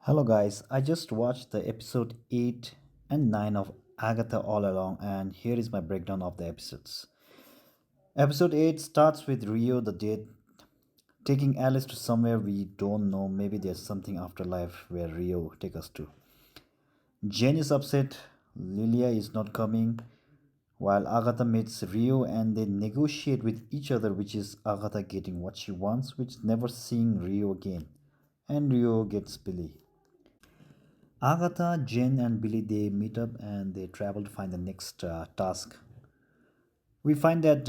Hello, guys. I just watched the episode 8 and 9 of Agatha All Along, and here is my breakdown of the episodes. Episode 8 starts with Rio the Dead taking Alice to somewhere we don't know. Maybe there's something afterlife where Rio take us to. Jane is upset. Lilia is not coming. While Agatha meets Rio and they negotiate with each other, which is Agatha getting what she wants, which never seeing Rio again. And Rio gets Billy. Agatha, Jen, and Billy they meet up and they travel to find the next task. We find that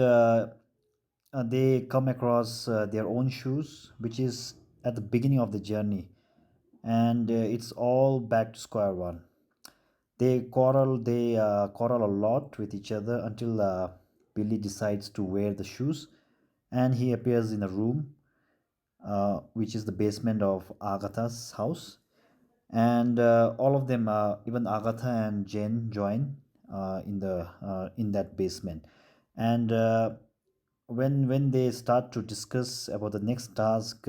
they come across their own shoes, which is at the beginning of the journey, and it's all back to square one. They quarrel a lot with each other until Billy decides to wear the shoes, and he appears in a room, which is the basement of Agatha's house, and all of them even Agatha and Jen join in that basement, and when they start to discuss about the next task,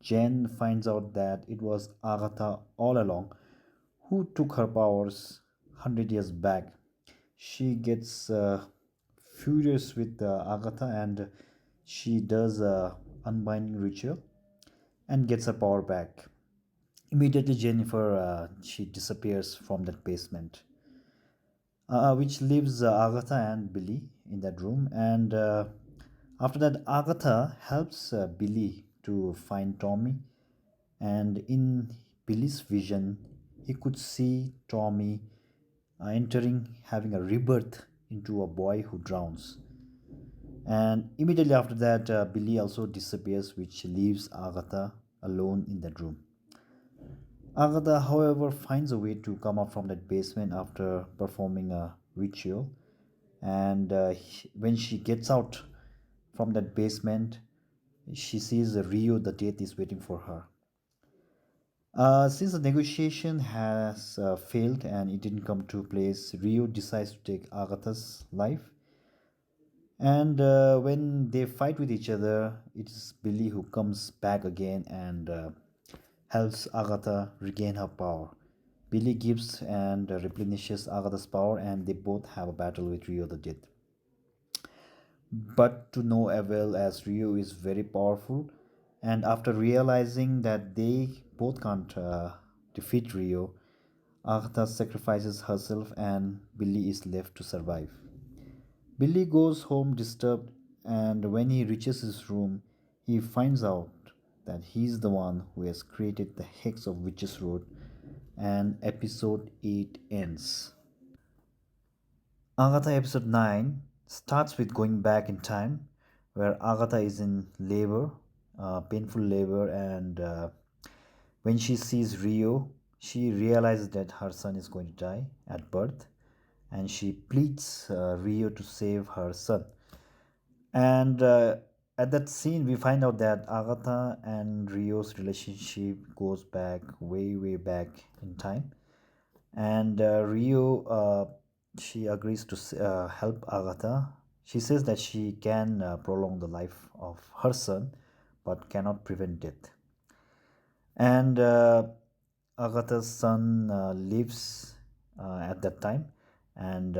Jen finds out that it was Agatha all along who took her powers 100 years back. She gets furious with Agatha, and she does a unbinding ritual and gets her power back. Immediately, Jennifer she disappears from that basement, which leaves Agatha and Billy in that room. And after that, Agatha helps Billy to find Tommy. And in Billy's vision, he could see Tommy entering, having a rebirth into a boy who drowns. And immediately after that, Billy also disappears, which leaves Agatha alone in that room. Agatha, however, finds a way to come out from that basement after performing a ritual. And when she gets out from that basement, she sees Rio the Death is waiting for her. Since the negotiation has failed and it didn't come to place, Rio decides to take Agatha's life. And when they fight with each other, it's Billy who comes back again and helps Agatha regain her power. Billy gives and replenishes Agatha's power, and they both have a battle with Rio the Dead. But to no avail, as Rio is very powerful, and after realizing that they both can't defeat Rio, Agatha sacrifices herself, and Billy is left to survive. Billy goes home disturbed, and when he reaches his room, he finds out that he's the one who has created the hex of Witches Road, and episode 8 ends. Agatha episode 9 starts with going back in time, where Agatha is in labor, painful labor, and when she sees Rio, she realizes that her son is going to die at birth, and she pleads Rio to save her son. And at that scene, we find out that Agatha and Rio's relationship goes back way, way back in time. And Rio, she agrees to help Agatha. She says that she can prolong the life of her son, but cannot prevent death. And Agatha's son lives at that time, and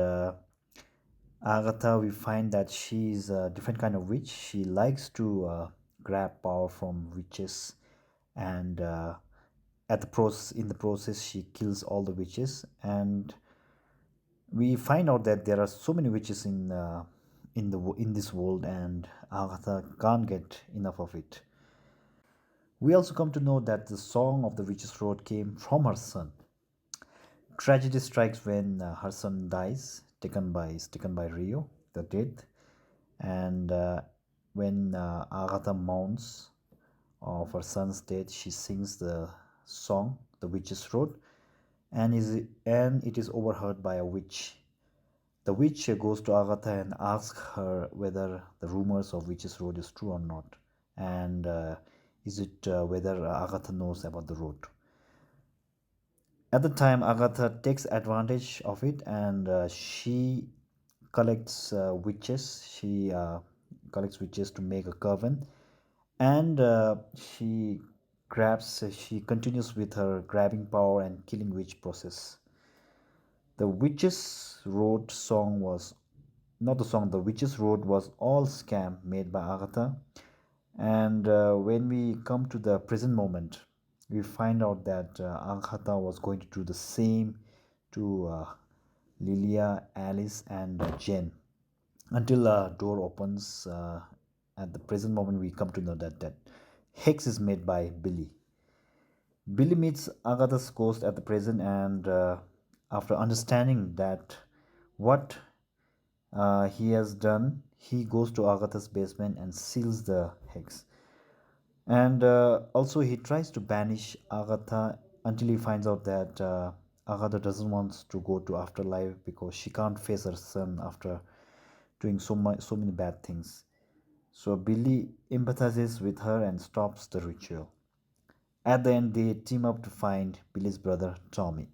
Agatha, we find that she's a different kind of witch. She likes to grab power from witches, and in the process, she kills all the witches. And we find out that there are so many witches in this world, and Agatha can't get enough of it. We also come to know that the song of the Witches Road came from her son. Tragedy strikes when her son dies, taken by Rio, the dead, and when Agatha mourns of her son's death, she sings the song, "The Witches Road," and it is overheard by a witch. The witch goes to Agatha and asks her whether the rumors of Witches Road is true or not, and is it whether Agatha knows about the road. At the time, Agatha takes advantage of it, and she collects witches. She collects witches to make a coven, and she grabs, she continues with her grabbing power and killing witch process. The Witches Road song was not the song, the Witches Road was all scam made by Agatha. And when we come to the present moment, we find out that Agatha was going to do the same to Lilia, Alice, and Jen until a door opens. At the present moment, we come to know that Hex is made by Billy. Billy meets Agatha's ghost at the present, and after understanding that what he has done, he goes to Agatha's basement and seals the hex. And also, he tries to banish Agatha until he finds out that Agatha doesn't want to go to afterlife because she can't face her son after doing so many bad things. So Billy empathizes with her and stops the ritual. At the end, they team up to find Billy's brother Tommy.